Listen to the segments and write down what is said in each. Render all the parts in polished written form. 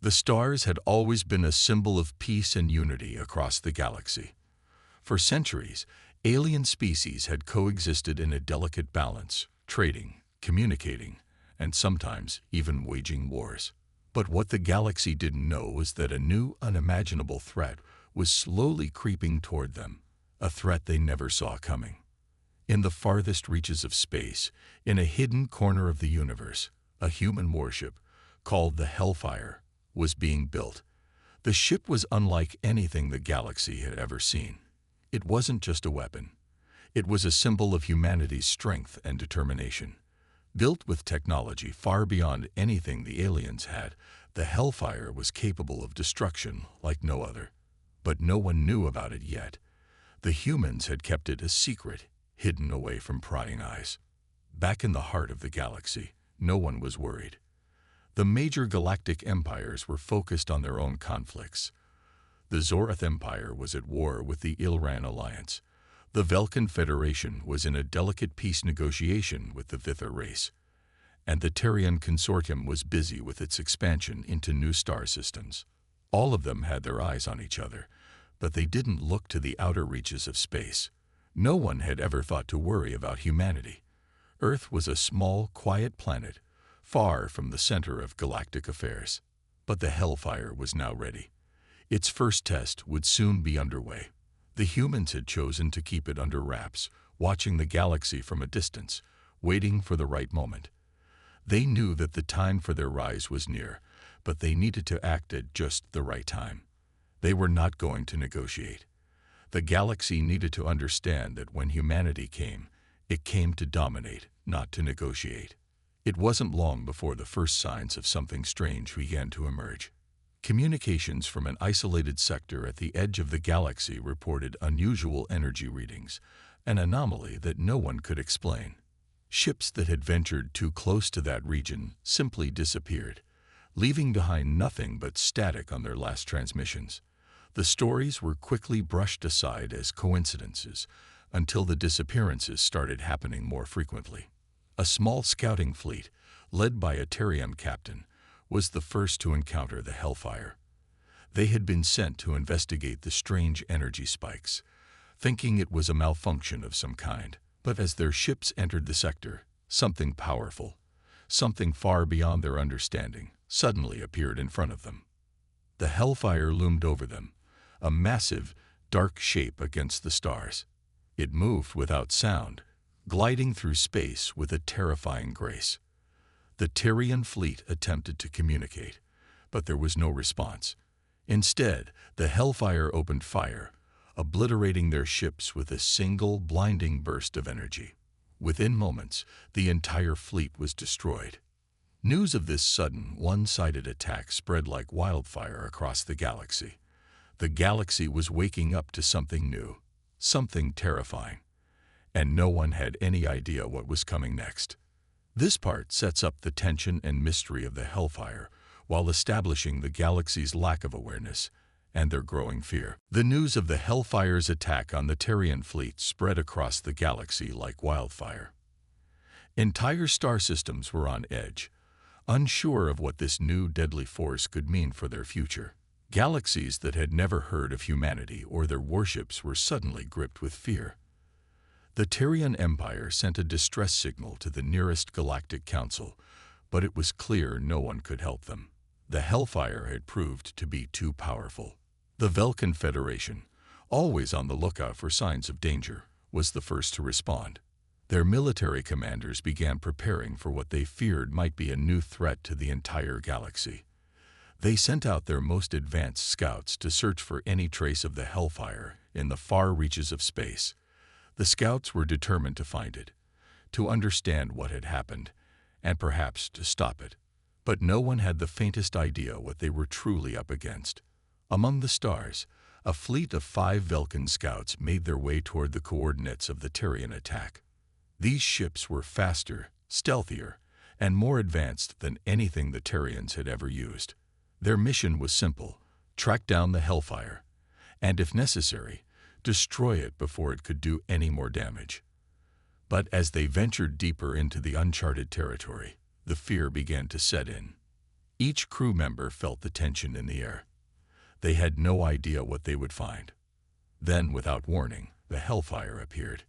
The stars had always been a symbol of peace and unity across the galaxy. For centuries, alien species had coexisted in a delicate balance, trading, communicating, and sometimes even waging wars. But what the galaxy didn't know was that a new, unimaginable threat was slowly creeping toward them, a threat they never saw coming. In the farthest reaches of space, in a hidden corner of the universe, a human warship, called the Hellfire, was being built. The ship was unlike anything the galaxy had ever seen. It wasn't just a weapon. It was a symbol of humanity's strength and determination. Built with technology far beyond anything the aliens had, the Hellfire was capable of destruction like no other. But no one knew about it yet. The humans had kept it a secret, hidden away from prying eyes. Back in the heart of the galaxy, no one was worried. The major galactic empires were focused on their own conflicts. The Zorath Empire was at war with the Ilran Alliance. The Velkan Federation was in a delicate peace negotiation with the Vithar race. And the Terrian Consortium was busy with its expansion into new star systems. All of them had their eyes on each other, but they didn't look to the outer reaches of space. No one had ever thought to worry about humanity. Earth was a small, quiet planet, far from the center of galactic affairs. But the Hellfire was now ready. Its first test would soon be underway. The humans had chosen to keep it under wraps, watching the galaxy from a distance, waiting for the right moment. They knew that the time for their rise was near, but they needed to act at just the right time. They were not going to negotiate. The galaxy needed to understand that when humanity came, it came to dominate, not to negotiate. It wasn't long before the first signs of something strange began to emerge. Communications from an isolated sector at the edge of the galaxy reported unusual energy readings, an anomaly that no one could explain. Ships that had ventured too close to that region simply disappeared, leaving behind nothing but static on their last transmissions. The stories were quickly brushed aside as coincidences until the disappearances started happening more frequently. A small scouting fleet, led by a Terrian captain, was the first to encounter the Hellfire. They had been sent to investigate the strange energy spikes, thinking it was a malfunction of some kind. But as their ships entered the sector, something powerful, something far beyond their understanding, suddenly appeared in front of them. The Hellfire loomed over them, a massive, dark shape against the stars. It moved without sound, gliding through space with a terrifying grace. The Tyrian fleet attempted to communicate, but there was no response. Instead, the Hellfire opened fire, obliterating their ships with a single blinding burst of energy. Within moments, the entire fleet was destroyed. News of this sudden, one-sided attack spread like wildfire across the galaxy. The galaxy was waking up to something new, something terrifying, and no one had any idea what was coming next. This part sets up the tension and mystery of the Hellfire, while establishing the galaxy's lack of awareness and their growing fear. The news of the Hellfire's attack on the Terrian fleet spread across the galaxy like wildfire. Entire star systems were on edge, unsure of what this new deadly force could mean for their future. Galaxies that had never heard of humanity or their warships were suddenly gripped with fear. The Tyrian Empire sent a distress signal to the nearest galactic council, but it was clear no one could help them. The Hellfire had proved to be too powerful. The Velkan Federation, always on the lookout for signs of danger, was the first to respond. Their military commanders began preparing for what they feared might be a new threat to the entire galaxy. They sent out their most advanced scouts to search for any trace of the Hellfire in the far reaches of space. The scouts were determined to find it, to understand what had happened, and perhaps to stop it. But no one had the faintest idea what they were truly up against. Among the stars, a fleet of 5 Velkan scouts made their way toward the coordinates of the Tyrian attack. These ships were faster, stealthier, and more advanced than anything the Tyrians had ever used. Their mission was simple: track down the Hellfire, and if necessary, destroy it before it could do any more damage. But as they ventured deeper into the uncharted territory, the fear began to set in. Each crew member felt the tension in the air. They had no idea what they would find. Then, without warning, the Hellfire appeared.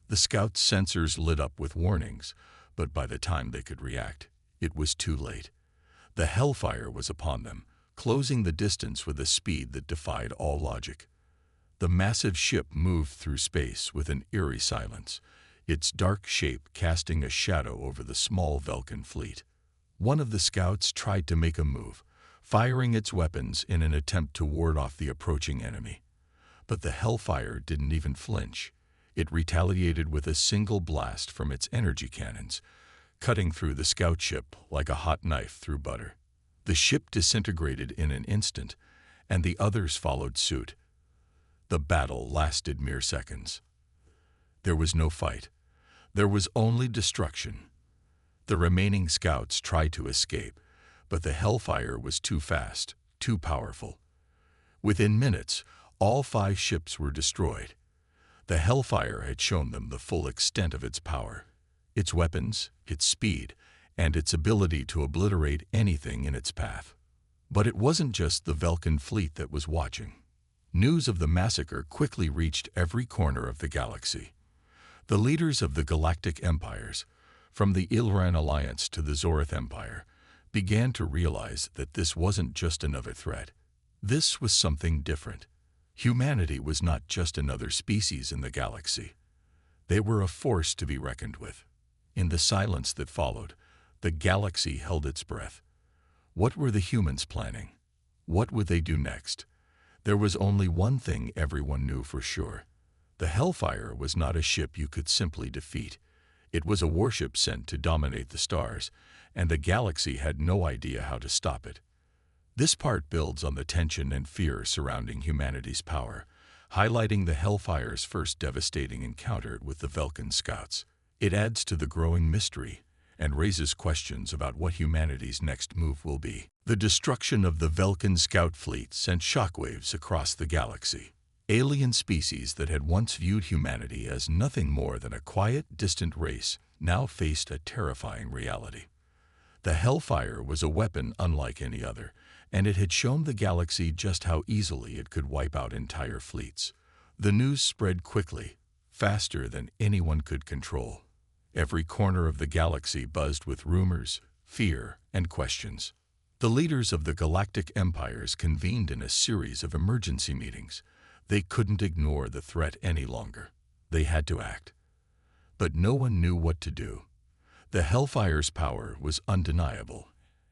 The scouts' sensors lit up with warnings, but by the time they could react, it was too late. The Hellfire was upon them, closing the distance with a speed that defied all logic. The massive ship moved through space with an eerie silence, its dark shape casting a shadow over the small Vulcan fleet. One of the scouts tried to make a move, firing its weapons in an attempt to ward off the approaching enemy. But the Hellfire didn't even flinch. It retaliated with a single blast from its energy cannons, cutting through the scout ship like a hot knife through butter. The ship disintegrated in an instant, and the others followed suit. The battle lasted mere seconds. There was no fight. There was only destruction. The remaining scouts tried to escape, but the Hellfire was too fast, too powerful. Within minutes, all 5 ships were destroyed. The Hellfire had shown them the full extent of its power, its weapons, its speed, and its ability to obliterate anything in its path. But it wasn't just the Vulcan fleet that was watching. News of the massacre quickly reached every corner of the galaxy. The leaders of the galactic empires, from the Ilran Alliance to the Zorith Empire, began to realize that this wasn't just another threat. This was something different. Humanity was not just another species in the galaxy. They were a force to be reckoned with. In the silence that followed, the galaxy held its breath. What were the humans planning? What would they do next? There was only one thing everyone knew for sure. The Hellfire was not a ship you could simply defeat. It was a warship sent to dominate the stars, and the galaxy had no idea how to stop it. This part builds on the tension and fear surrounding humanity's power, highlighting the Hellfire's first devastating encounter with the Vulcan scouts. It adds to the growing mystery and raises questions about what humanity's next move will be. The destruction of the Vulcan scout fleet sent shockwaves across the galaxy. Alien species that had once viewed humanity as nothing more than a quiet, distant race now faced a terrifying reality. The Hellfire was a weapon unlike any other, and it had shown the galaxy just how easily it could wipe out entire fleets. The news spread quickly, faster than anyone could control. Every corner of the galaxy buzzed with rumors, fear, and questions. The leaders of the galactic empires convened in a series of emergency meetings. They couldn't ignore the threat any longer. They had to act. But no one knew what to do. The Hellfire's power was undeniable,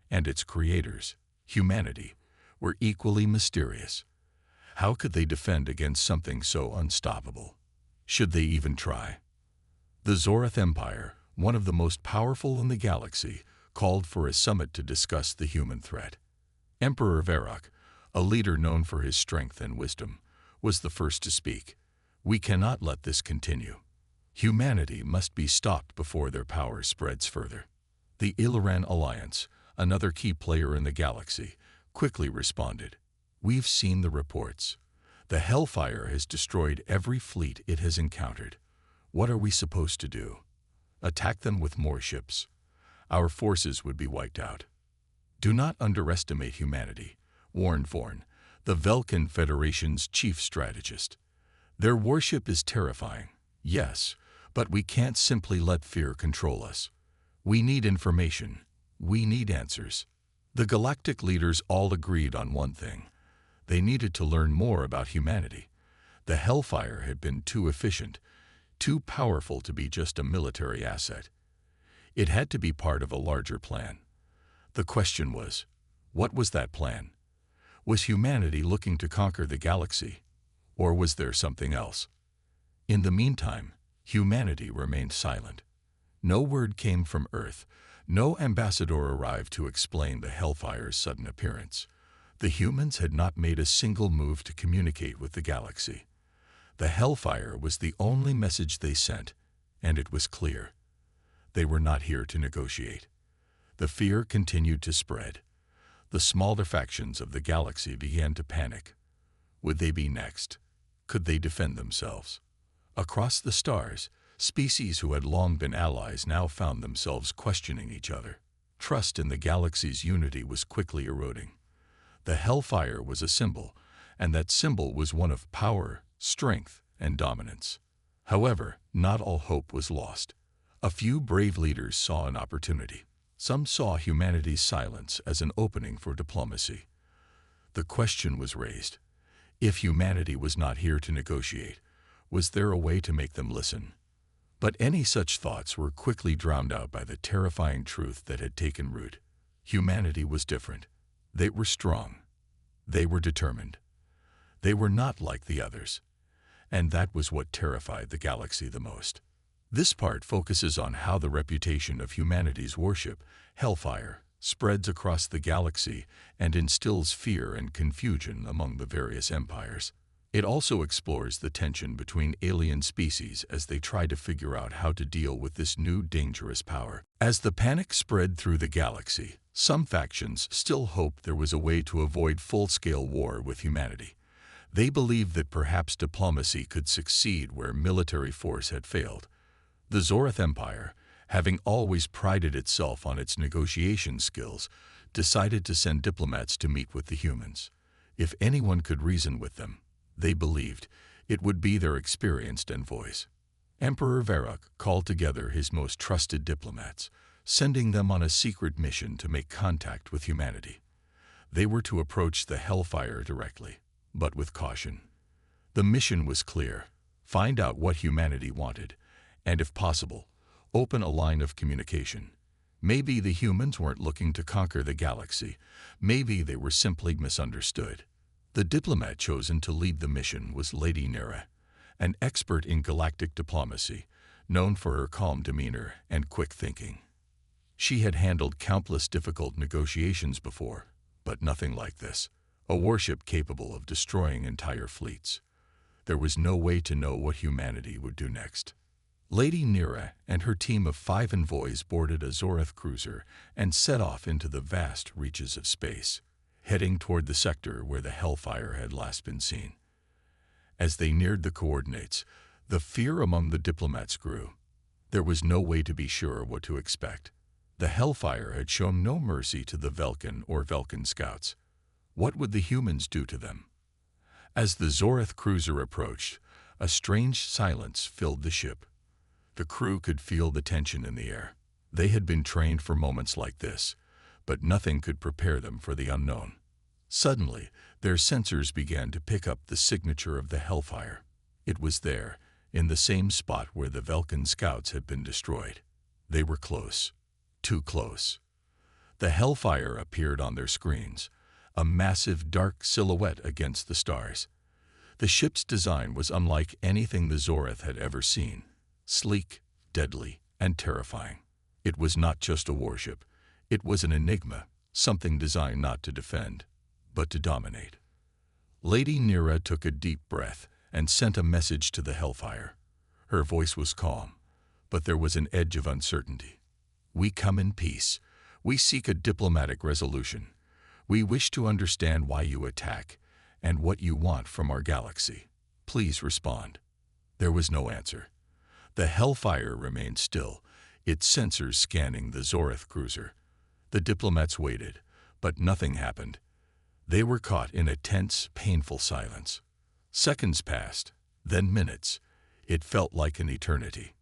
and its creators, humanity, were equally mysterious. How could they defend against something so unstoppable? Should they even try? The Zorith Empire, one of the most powerful in the galaxy, called for a summit to discuss the human threat. Emperor Varrock, a leader known for his strength and wisdom, was the first to speak. We cannot let this continue. Humanity must be stopped before their power spreads further. The Ilran Alliance, another key player in the galaxy, quickly responded. We've seen the reports. The Hellfire has destroyed every fleet it has encountered. What are we supposed to do? Attack them with more ships? Our forces would be wiped out. Do not underestimate humanity, warned Vorn, the Vulcan Federation's chief strategist. Their warship is terrifying, yes, but we can't simply let fear control us. We need information. We need answers. The galactic leaders all agreed on one thing. They needed to learn more about humanity. The Hellfire had been too efficient, too powerful to be just a military asset. It had to be part of a larger plan. The question was, what was that plan? Was humanity looking to conquer the galaxy, or was there something else? In the meantime, humanity remained silent. No word came from Earth. No ambassador arrived to explain the Hellfire's sudden appearance. The humans had not made a single move to communicate with the galaxy. The Hellfire was the only message they sent, and it was clear. They were not here to negotiate. The fear continued to spread. The smaller factions of the galaxy began to panic. Would they be next? Could they defend themselves? Across the stars, species who had long been allies now found themselves questioning each other. Trust in the galaxy's unity was quickly eroding. The Hellfire was a symbol, and that symbol was one of power, strength, and dominance. However, not all hope was lost. A few brave leaders saw an opportunity. Some saw humanity's silence as an opening for diplomacy. The question was raised: if humanity was not here to negotiate, was there a way to make them listen? But any such thoughts were quickly drowned out by the terrifying truth that had taken root. Humanity was different. They were strong. They were determined. They were not like the others. And that was what terrified the galaxy the most. This part focuses on how the reputation of humanity's warship, Hellfire, spreads across the galaxy and instills fear and confusion among the various empires. It also explores the tension between alien species as they try to figure out how to deal with this new dangerous power. As the panic spread through the galaxy, some factions still hoped there was a way to avoid full-scale war with humanity. They believed that perhaps diplomacy could succeed where military force had failed. The Zorath Empire, having always prided itself on its negotiation skills, decided to send diplomats to meet with the humans. If anyone could reason with them, they believed, it would be their experienced envoys. Emperor Varrock called together his most trusted diplomats, sending them on a secret mission to make contact with humanity. They were to approach the Hellfire directly, but with caution. The mission was clear: find out what humanity wanted, and if possible, open a line of communication. Maybe the humans weren't looking to conquer the galaxy. Maybe they were simply misunderstood. The diplomat chosen to lead the mission was Lady Nira, an expert in galactic diplomacy, known for her calm demeanor and quick thinking. She had handled countless difficult negotiations before, but nothing like this. A warship capable of destroying entire fleets. There was no way to know what humanity would do next. Lady Nira and her team of 5 envoys boarded a Zorath cruiser and set off into the vast reaches of space, heading toward the sector where the Hellfire had last been seen. As they neared the coordinates, the fear among the diplomats grew. There was no way to be sure what to expect. The Hellfire had shown no mercy to the Velkin or Velkin scouts. What would the humans do to them? As the Zorath cruiser approached, a strange silence filled the ship. The crew could feel the tension in the air. They had been trained for moments like this, but nothing could prepare them for the unknown. Suddenly, their sensors began to pick up the signature of the Hellfire. It was there, in the same spot where the Velkin scouts had been destroyed. They were close. Too close. The Hellfire appeared on their screens, a massive dark silhouette against the stars. The ship's design was unlike anything the Zorath had ever seen. Sleek, deadly, and terrifying. It was not just a warship. It was an enigma, something designed not to defend, but to dominate. Lady Nira took a deep breath and sent a message to the Hellfire. Her voice was calm, but there was an edge of uncertainty. We come in peace. We seek a diplomatic resolution. We wish to understand why you attack and what you want from our galaxy. Please respond. There was no answer. The Hellfire remained still, its sensors scanning the Zorath cruiser. The diplomats waited, but nothing happened. They were caught in a tense, painful silence. Seconds passed, then minutes. It felt like an eternity.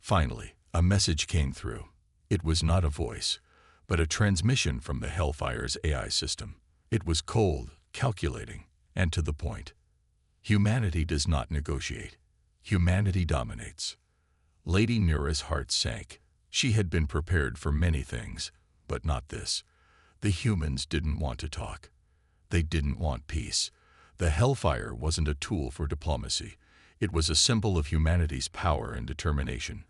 Finally, a message came through. It was not a voice, but a transmission from the Hellfire's AI system. It was cold, calculating, and to the point. Humanity does not negotiate. Humanity dominates. Lady Nira's heart sank. She had been prepared for many things, but not this. The humans didn't want to talk. They didn't want peace. The Hellfire wasn't a tool for diplomacy. It was a symbol of humanity's power and determination.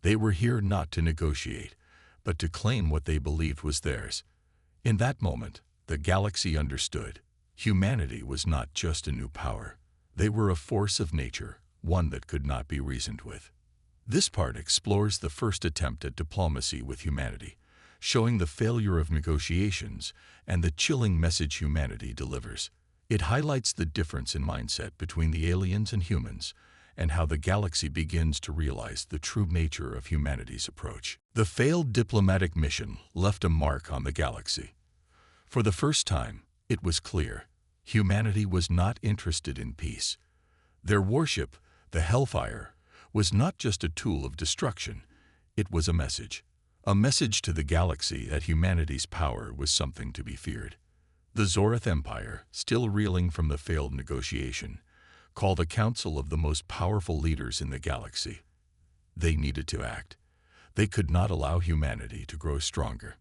They were here not to negotiate, but to claim what they believed was theirs. In that moment, the galaxy understood. Humanity was not just a new power. They were a force of nature, one that could not be reasoned with. This part explores the first attempt at diplomacy with humanity, showing the failure of negotiations and the chilling message humanity delivers. It highlights the difference in mindset between the aliens and humans, and how the galaxy begins to realize the true nature of humanity's approach. The failed diplomatic mission left a mark on the galaxy. For the first time, it was clear humanity was not interested in peace. Their warship, the Hellfire, was not just a tool of destruction, it was a message to the galaxy that humanity's power was something to be feared. The Zorath Empire, still reeling from the failed negotiation, called a council of the most powerful leaders in the galaxy. They needed to act. They could not allow humanity to grow stronger.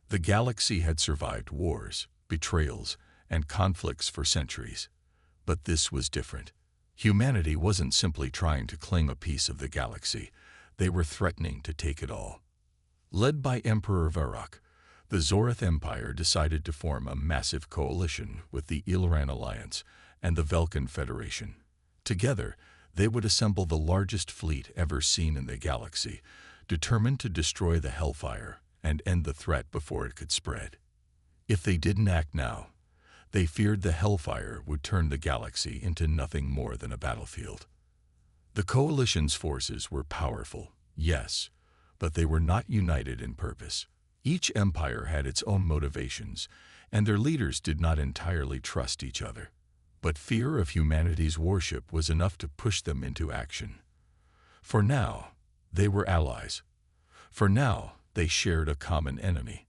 The galaxy had survived wars, betrayals, and conflicts for centuries. But this was different. Humanity wasn't simply trying to claim a piece of the galaxy. They were threatening to take it all. Led by Emperor Varrock, the Zorath Empire decided to form a massive coalition with the Ilran Alliance and the Velkan Federation. Together, they would assemble the largest fleet ever seen in the galaxy, determined to destroy the Hellfire and end the threat before it could spread. If they didn't act now, they feared the Hellfire would turn the galaxy into nothing more than a battlefield. The coalition's forces were powerful, yes, but they were not united in purpose. Each empire had its own motivations, and their leaders did not entirely trust each other. But fear of humanity's warship was enough to push them into action. For now, they were allies. For now, they shared a common enemy.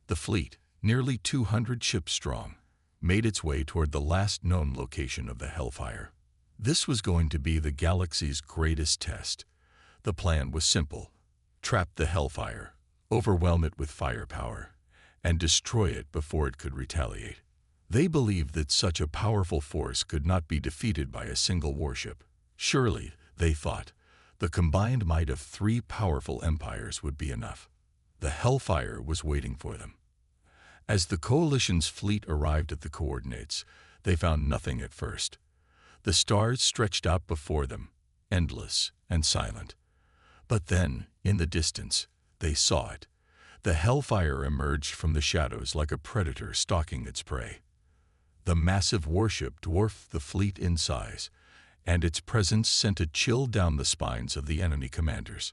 The fleet, nearly 200 ships strong, made its way toward the last known location of the Hellfire. This was going to be the galaxy's greatest test. The plan was simple: trap the Hellfire, overwhelm it with firepower, and destroy it before it could retaliate. They believed that such a powerful force could not be defeated by a single warship. Surely, they thought, the combined might of 3 powerful empires would be enough. The Hellfire was waiting for them. As the coalition's fleet arrived at the coordinates, they found nothing at first. The stars stretched out before them, endless and silent. But then, in the distance, they saw it. The Hellfire emerged from the shadows like a predator stalking its prey. The massive warship dwarfed the fleet in size, and its presence sent a chill down the spines of the enemy commanders.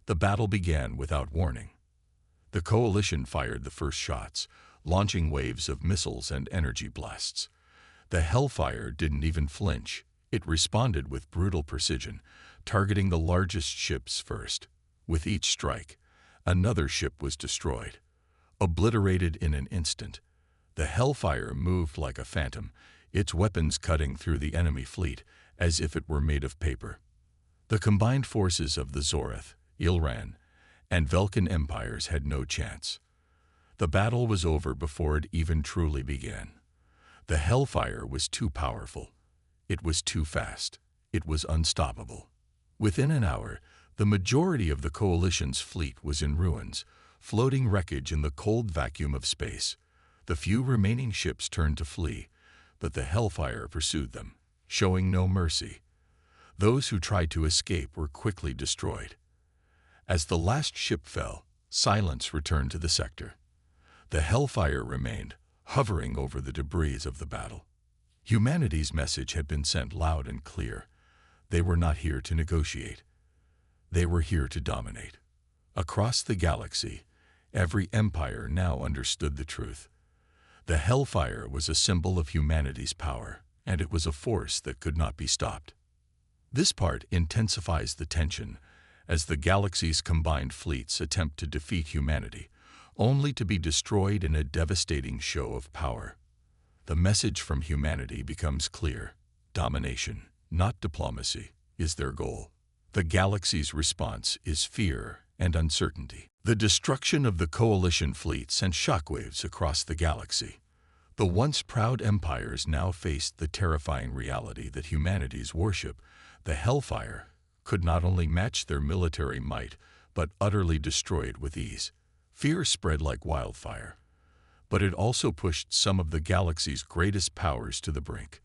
The battle began without warning. The coalition fired the first shots, launching waves of missiles and energy blasts. The Hellfire didn't even flinch. It responded with brutal precision, targeting the largest ships first. With each strike, another ship was destroyed, obliterated in an instant. The Hellfire moved like a phantom, its weapons cutting through the enemy fleet as if it were made of paper. The combined forces of the Zorath, Ilran, and Velkan empires had no chance. The battle was over before it even truly began. The Hellfire was too powerful. It was too fast. It was unstoppable. Within an hour, the majority of the coalition's fleet was in ruins, floating wreckage in the cold vacuum of space. The few remaining ships turned to flee, but the Hellfire pursued them, showing no mercy. Those who tried to escape were quickly destroyed. As the last ship fell, silence returned to the sector. The Hellfire remained, hovering over the debris of the battle. Humanity's message had been sent loud and clear. They were not here to negotiate. They were here to dominate. Across the galaxy, every empire now understood the truth. The Hellfire was a symbol of humanity's power, and it was a force that could not be stopped. This part intensifies the tension as the galaxy's combined fleets attempt to defeat humanity, only to be destroyed in a devastating show of power. The message from humanity becomes clear: domination, not diplomacy, is their goal. The galaxy's response is fear and uncertainty. The destruction of the coalition fleet sent shockwaves across the galaxy. The once proud empires now faced the terrifying reality that humanity's warship, the Hellfire, could not only match their military might, but utterly destroy it with ease. Fear spread like wildfire, but it also pushed some of the galaxy's greatest powers to the brink.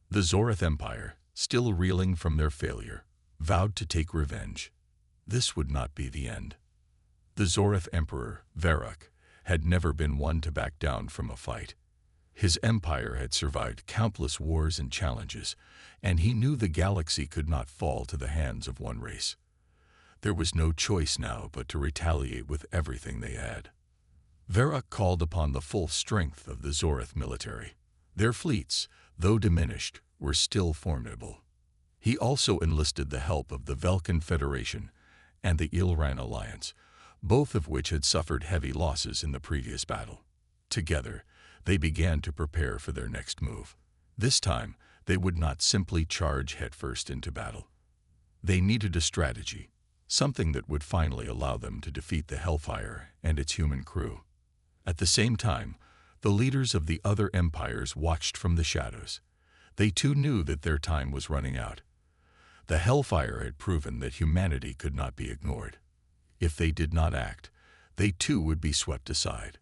The Zorath Empire, still reeling from their failure, vowed to take revenge. This would not be the end. The Zorath Emperor, Varrock, had never been one to back down from a fight. His empire had survived countless wars and challenges, and he knew the galaxy could not fall to the hands of one race. There was no choice now but to retaliate with everything they had. Varrock called upon the full strength of the Zorith military. Their fleets, though diminished, were still formidable. He also enlisted the help of the Velkan Federation and the Ilran Alliance, both of which had suffered heavy losses in the previous battle. Together, they began to prepare for their next move. This time, they would not simply charge headfirst into battle. They needed a strategy, something that would finally allow them to defeat the Hellfire and its human crew. At the same time, the leaders of the other empires watched from the shadows. They too knew that their time was running out. The Hellfire had proven that humanity could not be ignored. If they did not act, they too would be swept aside.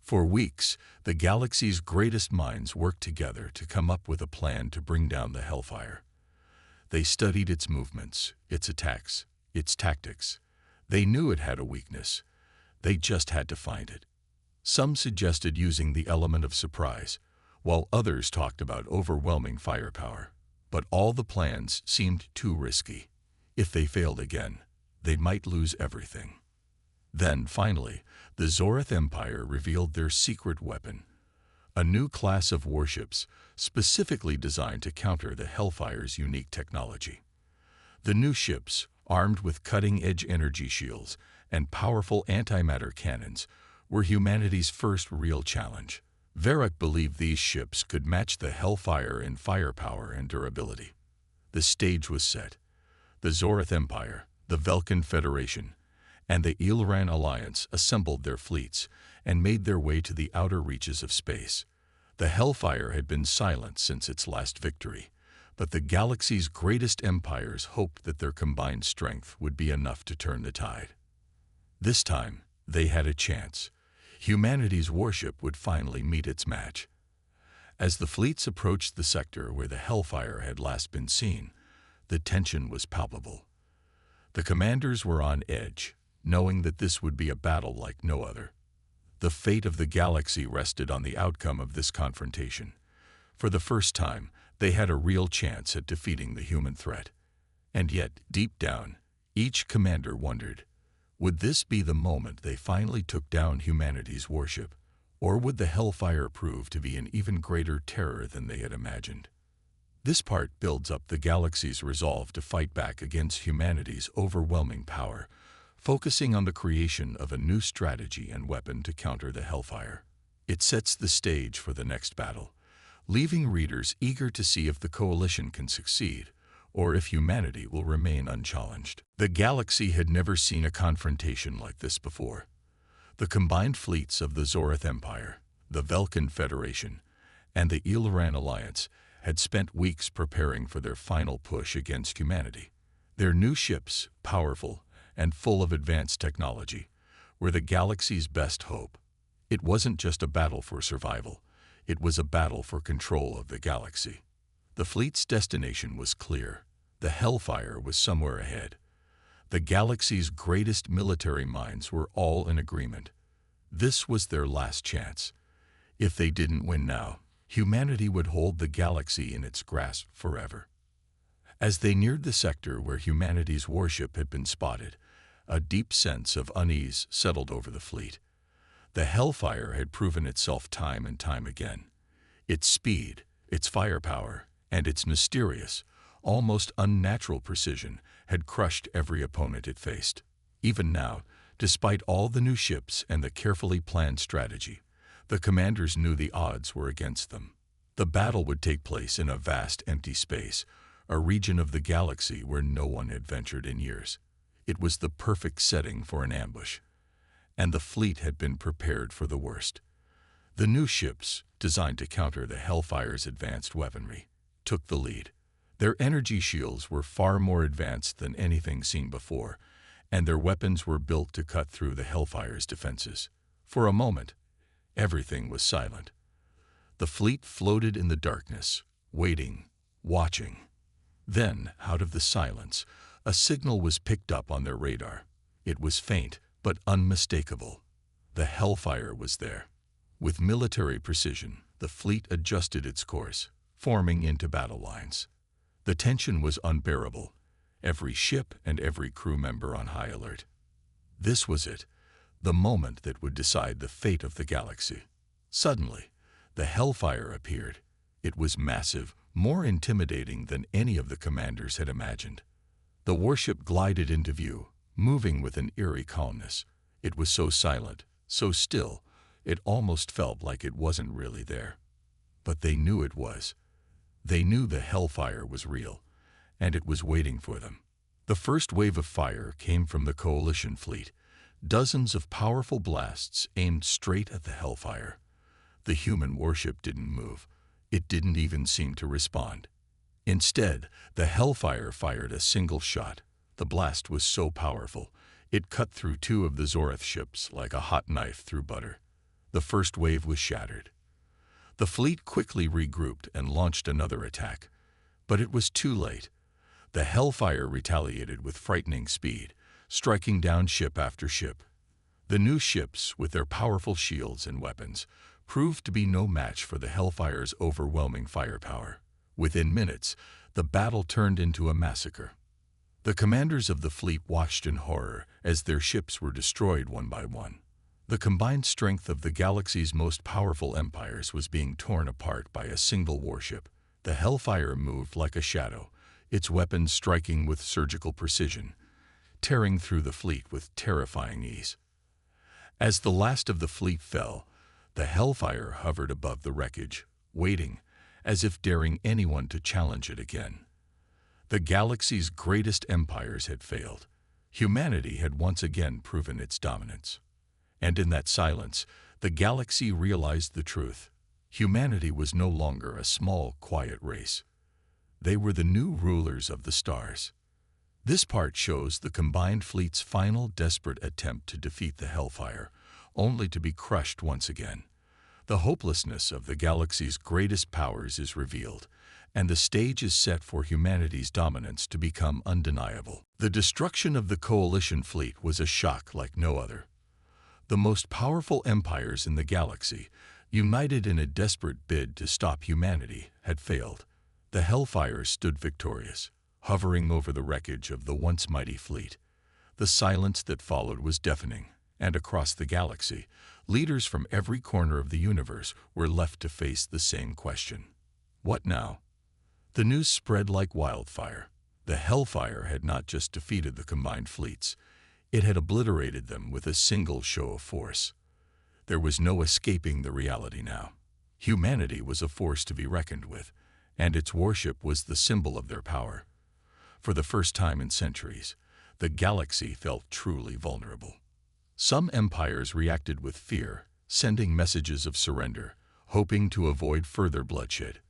For weeks, the galaxy's greatest minds worked together to come up with a plan to bring down the Hellfire. They studied its movements, its attacks, its tactics. They knew it had a weakness. They just had to find it. Some suggested using the element of surprise, while others talked about overwhelming firepower. But all the plans seemed too risky. If they failed again, they might lose everything. Then, finally, the Zorith Empire revealed their secret weapon, a new class of warships specifically designed to counter the Hellfire's unique technology. The new ships, armed with cutting-edge energy shields and powerful antimatter cannons, were humanity's first real challenge. Varrock believed these ships could match the Hellfire in firepower and durability. The stage was set. The Zorith Empire, the Velkan Federation, and the Ilran Alliance assembled their fleets and made their way to the outer reaches of space. The Hellfire had been silent since its last victory, but the galaxy's greatest empires hoped that their combined strength would be enough to turn the tide. This time, they had a chance. Humanity's warship would finally meet its match. As the fleets approached the sector where the Hellfire had last been seen, the tension was palpable. The commanders were on edge, knowing that this would be a battle like no other. The fate of the galaxy rested on the outcome of this confrontation. For the first time, they had a real chance at defeating the human threat. And yet, deep down, each commander wondered, would this be the moment they finally took down humanity's warship, or would the Hellfire prove to be an even greater terror than they had imagined? This part builds up the galaxy's resolve to fight back against humanity's overwhelming power, focusing on the creation of a new strategy and weapon to counter the Hellfire. It sets the stage for the next battle, leaving readers eager to see if the coalition can succeed, or if humanity will remain unchallenged. The galaxy had never seen a confrontation like this before. The combined fleets of the Zorith Empire, the Velkan Federation, and the Ilran Alliance had spent weeks preparing for their final push against humanity. Their new ships, powerful and full of advanced technology, were the galaxy's best hope. It wasn't just a battle for survival, it was a battle for control of the galaxy. The fleet's destination was clear. The Hellfire was somewhere ahead. The galaxy's greatest military minds were all in agreement. This was their last chance. If they didn't win now, humanity would hold the galaxy in its grasp forever. As they neared the sector where humanity's warship had been spotted, a deep sense of unease settled over the fleet. The Hellfire had proven itself time and time again. Its speed, its firepower, and its mysterious, almost unnatural precision had crushed every opponent it faced. Even now, despite all the new ships and the carefully planned strategy, the commanders knew the odds were against them. The battle would take place in a vast empty space, a region of the galaxy where no one had ventured in years. It was the perfect setting for an ambush, and the fleet had been prepared for the worst. The new ships, designed to counter the Hellfire's advanced weaponry, took the lead. Their energy shields were far more advanced than anything seen before, and their weapons were built to cut through the Hellfire's defenses. For a moment, everything was silent. The fleet floated in the darkness, waiting, watching. Then, out of the silence, a signal was picked up on their radar. It was faint, but unmistakable. The Hellfire was there. With military precision, the fleet adjusted its course, forming into battle lines. The tension was unbearable, every ship and every crew member on high alert. This was it, the moment that would decide the fate of the galaxy. Suddenly, the Hellfire appeared. It was massive, more intimidating than any of the commanders had imagined. The warship glided into view, moving with an eerie calmness. It was so silent, so still, it almost felt like it wasn't really there. But they knew it was. They knew the Hellfire was real, and it was waiting for them. The first wave of fire came from the Coalition fleet, dozens of powerful blasts aimed straight at the Hellfire. The human warship didn't move. It didn't even seem to respond. Instead, the Hellfire fired a single shot. The blast was so powerful, it cut through two of the Zoreth ships like a hot knife through butter. The first wave was shattered. The fleet quickly regrouped and launched another attack. But it was too late. The Hellfire retaliated with frightening speed, striking down ship after ship. The new ships, with their powerful shields and weapons, proved to be no match for the Hellfire's overwhelming firepower. Within minutes, the battle turned into a massacre. The commanders of the fleet watched in horror as their ships were destroyed one by one. The combined strength of the galaxy's most powerful empires was being torn apart by a single warship. The Hellfire moved like a shadow, its weapons striking with surgical precision, tearing through the fleet with terrifying ease. As the last of the fleet fell, the Hellfire hovered above the wreckage, waiting, as if daring anyone to challenge it again. The galaxy's greatest empires had failed. Humanity had once again proven its dominance. And in that silence, the galaxy realized the truth. Humanity was no longer a small, quiet race. They were the new rulers of the stars. This part shows the combined fleet's final desperate attempt to defeat the Hellfire, only to be crushed once again. The hopelessness of the galaxy's greatest powers is revealed, and the stage is set for humanity's dominance to become undeniable. The destruction of the Coalition fleet was a shock like no other. The most powerful empires in the galaxy, united in a desperate bid to stop humanity, had failed. The Hellfire stood victorious, hovering over the wreckage of the once mighty fleet. The silence that followed was deafening, and across the galaxy, leaders from every corner of the universe were left to face the same question. What now? The news spread like wildfire. The Hellfire had not just defeated the combined fleets, it had obliterated them with a single show of force. There was no escaping the reality now. Humanity was a force to be reckoned with, and its warship was the symbol of their power. For the first time in centuries, the galaxy felt truly vulnerable. Some empires reacted with fear, sending messages of surrender, hoping to avoid further bloodshed.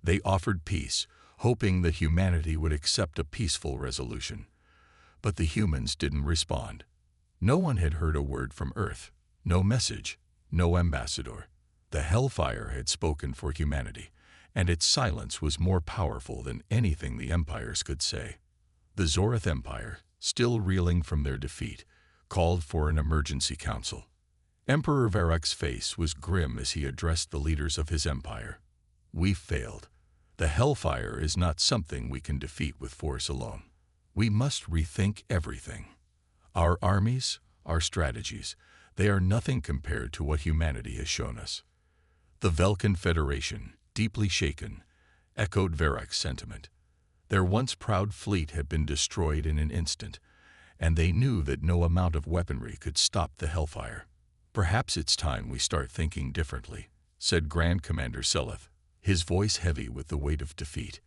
They offered peace, hoping that humanity would accept a peaceful resolution. But the humans didn't respond. No one had heard a word from Earth, no message, no ambassador. The Hellfire had spoken for humanity, and its silence was more powerful than anything the empires could say. The Zoreth Empire, still reeling from their defeat, called for an emergency council. Emperor Varroc's face was grim as he addressed the leaders of his empire. "We've failed. The Hellfire is not something we can defeat with force alone. We must rethink everything. Our armies, our strategies, they are nothing compared to what humanity has shown us." The Velkan Federation, deeply shaken, echoed Varroc's sentiment. Their once proud fleet had been destroyed in an instant, and they knew that no amount of weaponry could stop the Hellfire. "Perhaps it's time we start thinking differently," said Grand Commander Seleth, his voice heavy with the weight of defeat.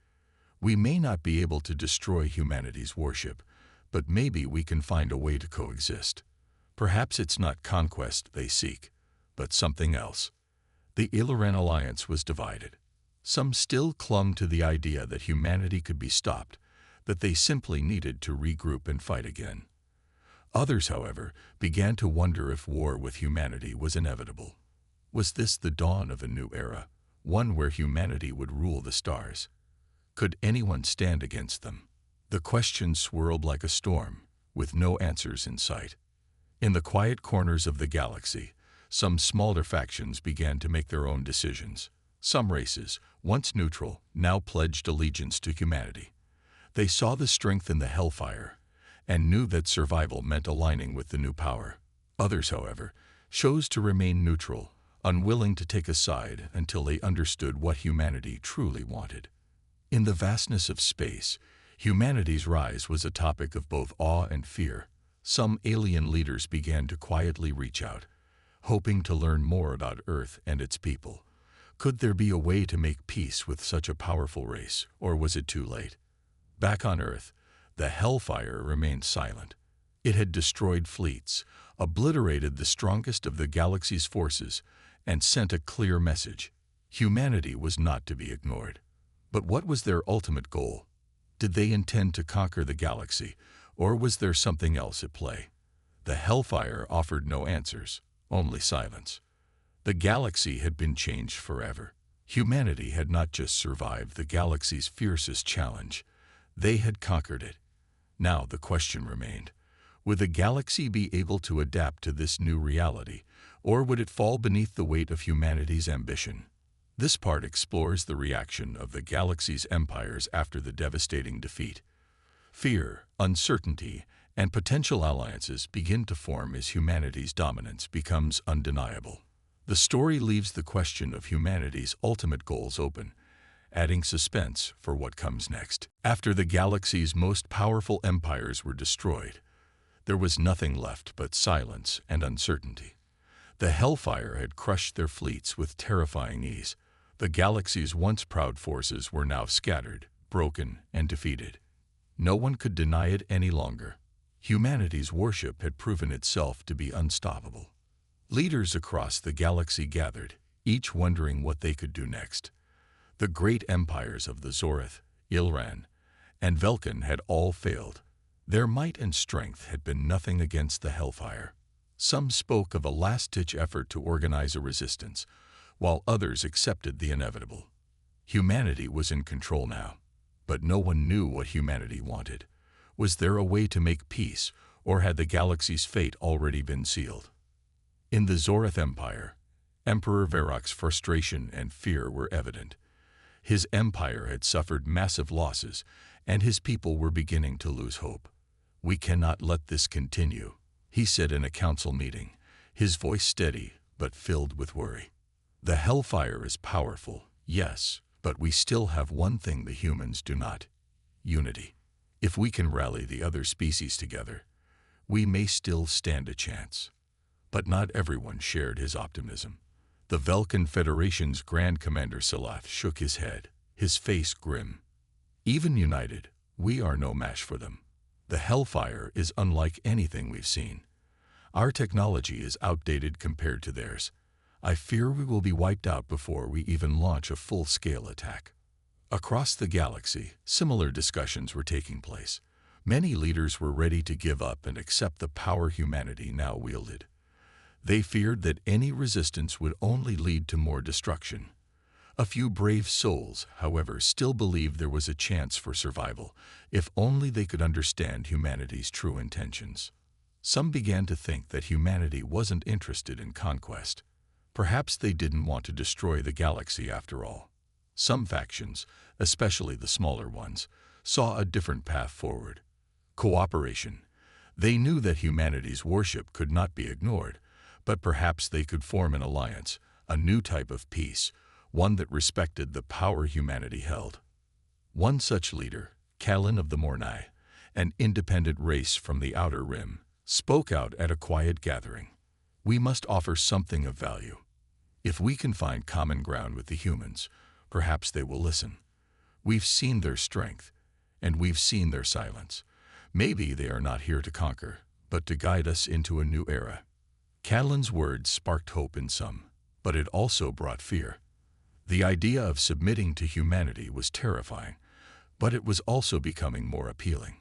"We may not be able to destroy humanity's warship, but maybe we can find a way to coexist. Perhaps it's not conquest they seek, but something else." The Illiran alliance was divided. Some still clung to the idea that humanity could be stopped, that they simply needed to regroup and fight again. Others, however, began to wonder if war with humanity was inevitable. Was this the dawn of a new era, one where humanity would rule the stars? Could anyone stand against them? The question swirled like a storm, with no answers in sight. In the quiet corners of the galaxy, Some smaller factions began to make their own decisions. Some races, once neutral, now pledged allegiance to humanity. They saw the strength in the Hellfire and knew that survival meant aligning with the new power. Others, however, chose to remain neutral, unwilling to take a side until they understood what humanity truly wanted. In the vastness of space, humanity's rise was a topic of both awe and fear. Some alien leaders began to quietly reach out, hoping to learn more about Earth and its people. Could there be a way to make peace with such a powerful race, or was it too late? Back on Earth, the Hellfire remained silent. It had destroyed fleets, obliterated the strongest of the galaxy's forces, and sent a clear message. Humanity was not to be ignored. But what was their ultimate goal? Did they intend to conquer the galaxy, or was there something else at play? The Hellfire offered no answers, only silence. The galaxy had been changed forever. Humanity had not just survived the galaxy's fiercest challenge, they had conquered it. Now the question remained, would the galaxy be able to adapt to this new reality, or would it fall beneath the weight of humanity's ambition? This part explores the reaction of the galaxy's empires after the devastating defeat. Fear, uncertainty, and potential alliances begin to form as humanity's dominance becomes undeniable. The story leaves the question of humanity's ultimate goals open, adding suspense for what comes next. After the galaxy's most powerful empires were destroyed, there was nothing left but silence and uncertainty. The Hellfire had crushed their fleets with terrifying ease. The galaxy's once proud forces were now scattered, broken, and defeated. No one could deny it any longer. Humanity's worship had proven itself to be unstoppable. Leaders across the galaxy gathered, each wondering what they could do next. The great empires of the Zorith, Ilran, and Velkin had all failed. Their might and strength had been nothing against the Hellfire. Some spoke of a last-ditch effort to organize a resistance, while others accepted the inevitable. Humanity was in control now, but no one knew what humanity wanted. Was there a way to make peace, or had the galaxy's fate already been sealed? In the Zorith Empire, Emperor Varrok's frustration and fear were evident. His empire had suffered massive losses, and his people were beginning to lose hope. "We cannot let this continue," he said in a council meeting, his voice steady but filled with worry. "The Hellfire is powerful, yes, but we still have one thing the humans do not: unity. If we can rally the other species together, we may still stand a chance." But not everyone shared his optimism. The Velkin Federation's Grand Commander Salath shook his head, his face grim. "Even united, we are no match for them. The Hellfire is unlike anything we've seen. Our technology is outdated compared to theirs. I fear we will be wiped out before we even launch a full-scale attack." Across the galaxy, similar discussions were taking place. Many leaders were ready to give up and accept the power humanity now wielded. They feared that any resistance would only lead to more destruction. A few brave souls, however, still believed there was a chance for survival, if only they could understand humanity's true intentions. Some began to think that humanity wasn't interested in conquest. Perhaps they didn't want to destroy the galaxy after all. Some factions, especially the smaller ones, saw a different path forward: cooperation. They knew that humanity's worship could not be ignored, but perhaps they could form an alliance, a new type of peace, one that respected the power humanity held. One such leader, Kalin of the Mornai, an independent race from the Outer Rim, spoke out at a quiet gathering. "We must offer something of value. If we can find common ground with the humans, perhaps they will listen. We've seen their strength, and we've seen their silence. Maybe they are not here to conquer, but to guide us into a new era." Kalin's words sparked hope in some, but it also brought fear. The idea of submitting to humanity was terrifying, but it was also becoming more appealing.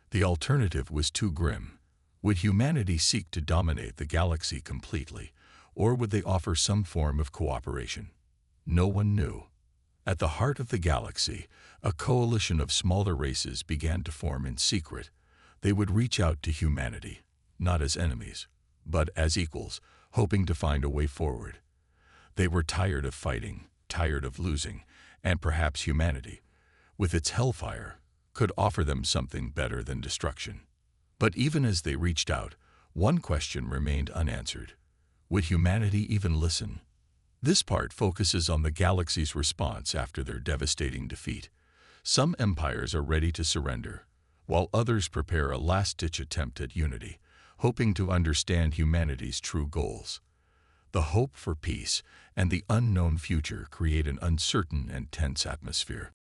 The alternative was too grim. Would humanity seek to dominate the galaxy completely, or would they offer some form of cooperation? No one knew. At the heart of the galaxy, a coalition of smaller races began to form in secret. They would reach out to humanity, not as enemies, but as equals, hoping to find a way forward. They were tired of fighting, tired of losing, and perhaps humanity, with its hellfire, could offer them something better than destruction. But even as they reached out, one question remained unanswered. Would humanity even listen? This part focuses on the galaxy's response after their devastating defeat. Some empires are ready to surrender, while others prepare a last-ditch attempt at unity, hoping to understand humanity's true goals. The hope for peace and the unknown future create an uncertain and tense atmosphere.